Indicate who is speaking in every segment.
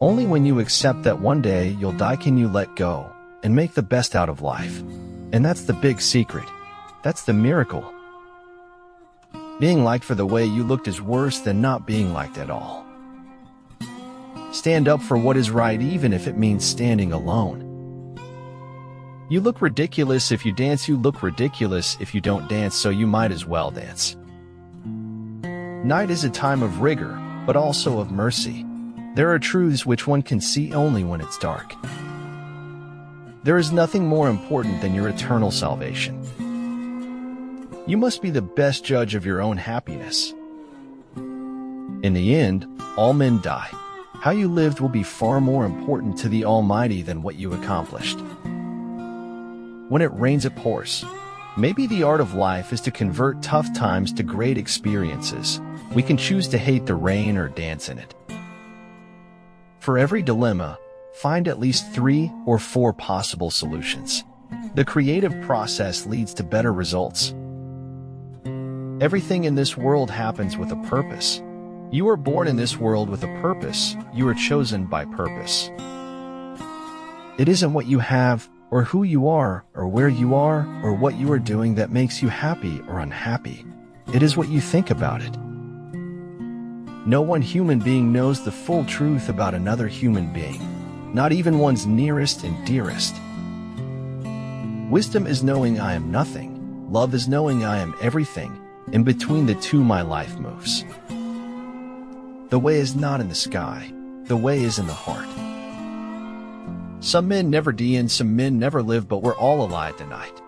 Speaker 1: Only when you accept that one day you'll die can you let go and make the best out of life. And that's the big secret. That's the miracle. Being liked for the way you looked is worse than not being liked at all. Stand up for what is right even if it means standing alone. You look ridiculous if you dance, you look ridiculous if you don't dance, so you might as well dance. Night is a time of rigor, but also of mercy. There are truths which one can see only when it's dark. There is nothing more important than your eternal salvation. You must be the best judge of your own happiness. In the end, all men die. How you lived will be far more important to the Almighty than what you accomplished. When it rains, it pours. Maybe the art of life is to convert tough times to great experiences. We can choose to hate the rain or dance in it. For every dilemma, find at least 3 or 4 possible solutions. The creative process leads to better results. Everything in this world happens with a purpose. You are born in this world with a purpose. You are chosen by purpose. It isn't what you have, or who you are, or where you are, or what you are doing that makes you happy or unhappy. It is what you think about it. No one human being knows the full truth about another human being, not even one's nearest and dearest. Wisdom is knowing I am nothing. Love is knowing I am everything. In between the two my life moves. The way is not in the sky. The way is in the heart. Some men never die and some men never live, but we're all alive tonight.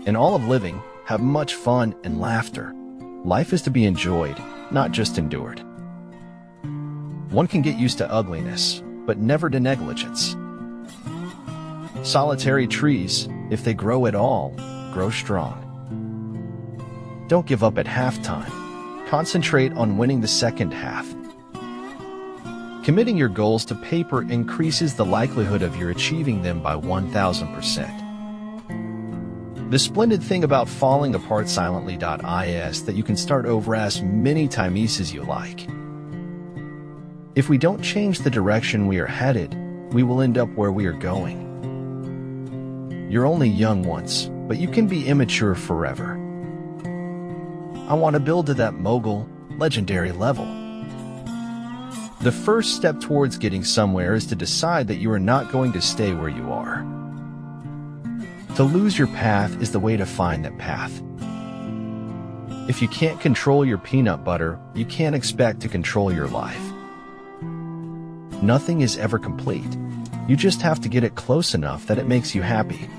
Speaker 1: In all of living, have much fun and laughter. Life is to be enjoyed, not just endured. One can get used to ugliness, but never to negligence. Solitary trees, if they grow at all, grow strong. Don't give up at halftime. Concentrate on winning the second half. Committing your goals to paper increases the likelihood of your achieving them by 1,000%. The splendid thing about falling apart silently is that you can start over as many times as you like. If we don't change the direction we are headed, we will end up where we are going. You're only young once, but you can be immature forever. I want to build to that mogul, legendary level. The first step towards getting somewhere is to decide that you are not going to stay where you are. To lose your path is the way to find that path. If you can't control your peanut butter, you can't expect to control your life. Nothing is ever complete. You just have to get it close enough that it makes you happy.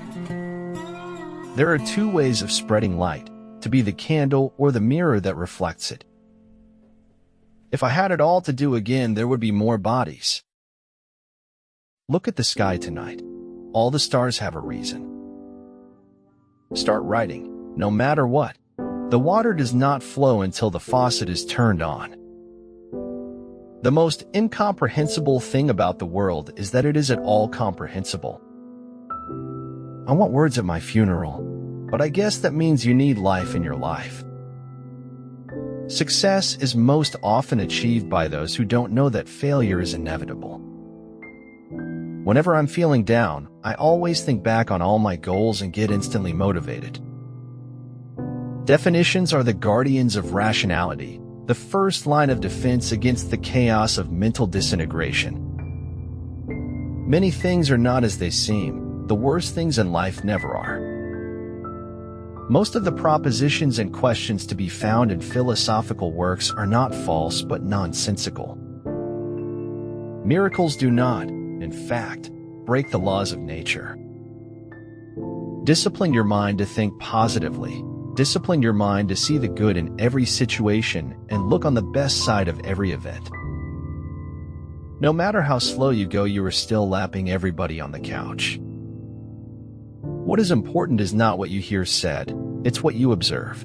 Speaker 1: There are 2 ways of spreading light, to be the candle or the mirror that reflects it. If I had it all to do again, there would be more bodies. Look at the sky tonight. All the stars have a reason. Start writing, no matter what. The water does not flow until the faucet is turned on. The most incomprehensible thing about the world is that it is at all comprehensible. I want words at my funeral, but I guess that means you need life in your life. Success is most often achieved by those who don't know that failure is inevitable. Whenever I'm feeling down, I always think back on all my goals and get instantly motivated. Definitions are the guardians of rationality, the first line of defense against the chaos of mental disintegration. Many things are not as they seem. The worst things in life never are. Most of the propositions and questions to be found in philosophical works are not false but nonsensical. Miracles do not, in fact, break the laws of nature. Discipline your mind to think positively. Discipline your mind to see the good in every situation and look on the best side of every event. No matter how slow you go, you are still lapping everybody on the couch. What is important is not what you hear said, it's what you observe.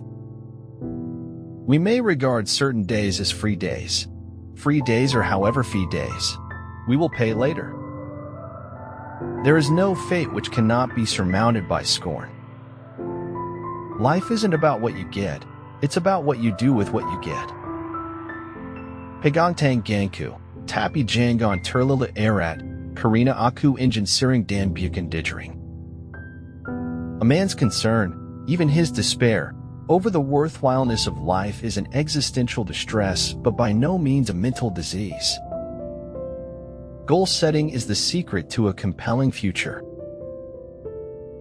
Speaker 1: We may regard certain days as free days. Free days or however fee days. We will pay later. There is no fate which cannot be surmounted by scorn. Life isn't about what you get, it's about what you do with what you get. Pagongtang Ganku, Tapi jangan terlalu erat, karena aku ingin sering dan bukan didering. A man's concern, even his despair, over the worthwhileness of life is an existential distress, but by no means a mental disease. Goal setting is the secret to a compelling future.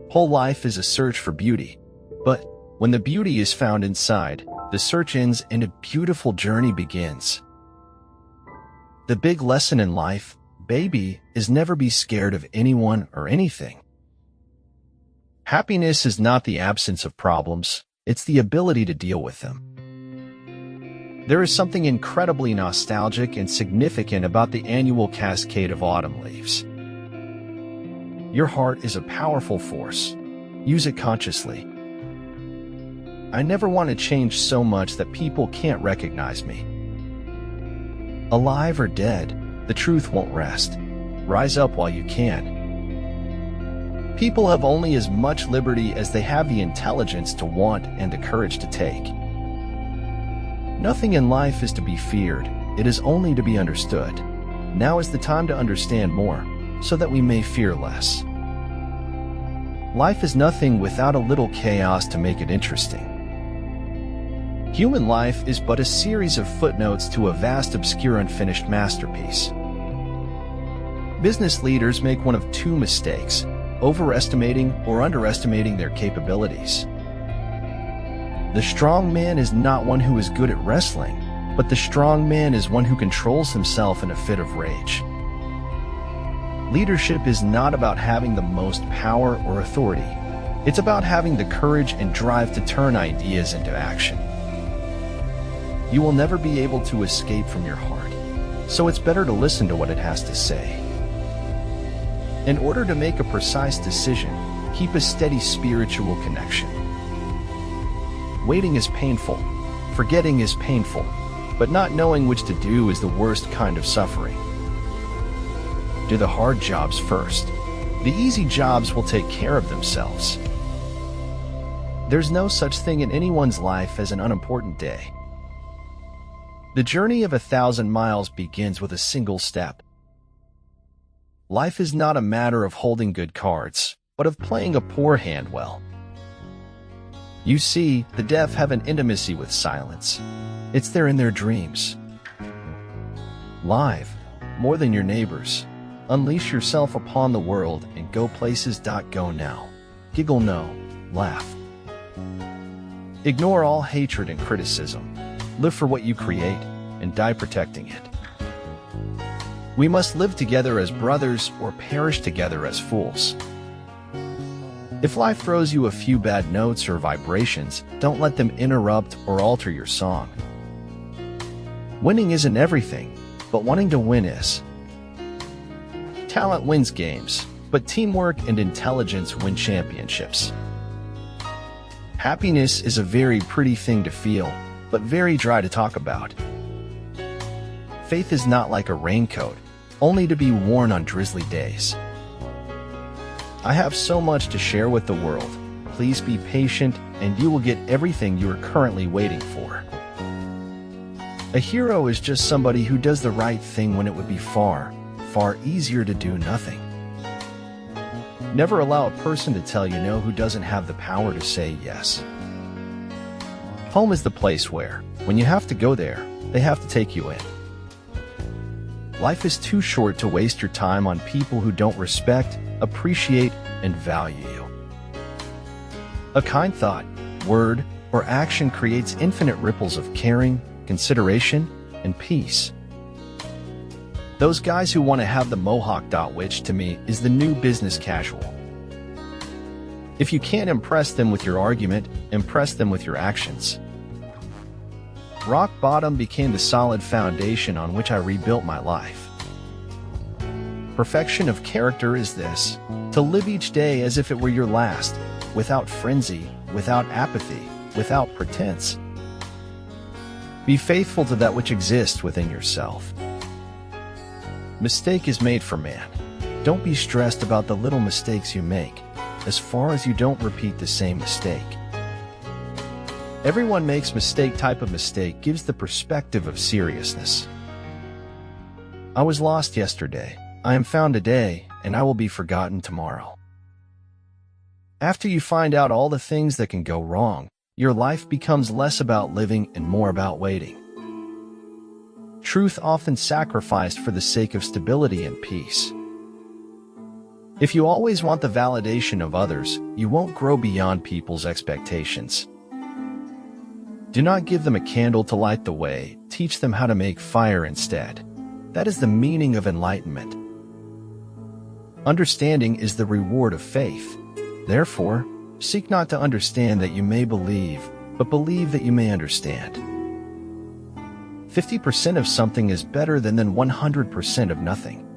Speaker 1: Whole life is a search for beauty, but when the beauty is found inside, the search ends and a beautiful journey begins. The big lesson in life, baby, is never be scared of anyone or anything. Happiness is not the absence of problems, it's the ability to deal with them. There is something incredibly nostalgic and significant about the annual cascade of autumn leaves. Your heart is a powerful force. Use it consciously. I never want to change so much that people can't recognize me. Alive or dead, the truth won't rest. Rise up while you can. People have only as much liberty as they have the intelligence to want and the courage to take. Nothing in life is to be feared, it is only to be understood. Now is the time to understand more, so that we may fear less. Life is nothing without a little chaos to make it interesting. Human life is but a series of footnotes to a vast obscure unfinished masterpiece. Business leaders make one of two mistakes: overestimating or underestimating their capabilities. The strong man is not one who is good at wrestling, but the strong man is one who controls himself in a fit of rage. Leadership is not about having the most power or authority. It's about having the courage and drive to turn ideas into action. You will never be able to escape from your heart, so it's better to listen to what it has to say. In order to make a precise decision, keep a steady spiritual connection. Waiting is painful, forgetting is painful, but not knowing which to do is the worst kind of suffering. Do the hard jobs first. The easy jobs will take care of themselves. There's no such thing in anyone's life as an unimportant day. The journey of 1,000 miles begins with a single step. Life is not a matter of holding good cards, but of playing a poor hand well. You see, the deaf have an intimacy with silence. It's there in their dreams. Live, more than your neighbors. Unleash yourself upon the world and go places. Go now. Giggle no, laugh. Ignore all hatred and criticism. Live for what you create and die protecting it. We must live together as brothers or perish together as fools. If life throws you a few bad notes or vibrations, don't let them interrupt or alter your song. Winning isn't everything, but wanting to win is. Talent wins games, but teamwork and intelligence win championships. Happiness is a very pretty thing to feel, but very dry to talk about. Faith is not like a raincoat, only to be worn on drizzly days. I have so much to share with the world. Please be patient and you will get everything you are currently waiting for. A hero is just somebody who does the right thing when it would be far, far easier to do nothing. Never allow a person to tell you no who doesn't have the power to say yes. Home is the place where, when you have to go there, they have to take you in. Life is too short to waste your time on people who don't respect, appreciate, and value you. A kind thought, word, or action creates infinite ripples of caring, consideration, and peace. Those guys who want to have the mohawk. Which to me is the new business casual. If you can't impress them with your argument, impress them with your actions. Rock bottom became the solid foundation on which I rebuilt my life. Perfection of character is this: to live each day as if it were your last, without frenzy, without apathy, without pretense. Be faithful to that which exists within yourself. Mistake is made for man. Don't be stressed about the little mistakes you make, as far as you don't repeat the same mistake. Everyone makes mistake. Type of mistake gives the perspective of seriousness. I was lost yesterday, I am found today, and I will be forgotten tomorrow. After you find out all the things that can go wrong, your life becomes less about living and more about waiting. Truth often sacrificed for the sake of stability and peace. If you always want the validation of others, you won't grow beyond people's expectations. Do not give them a candle to light the way, teach them how to make fire instead. That is the meaning of enlightenment. Understanding is the reward of faith. Therefore, seek not to understand that you may believe, but believe that you may understand. 50% of something is better than 100% of nothing.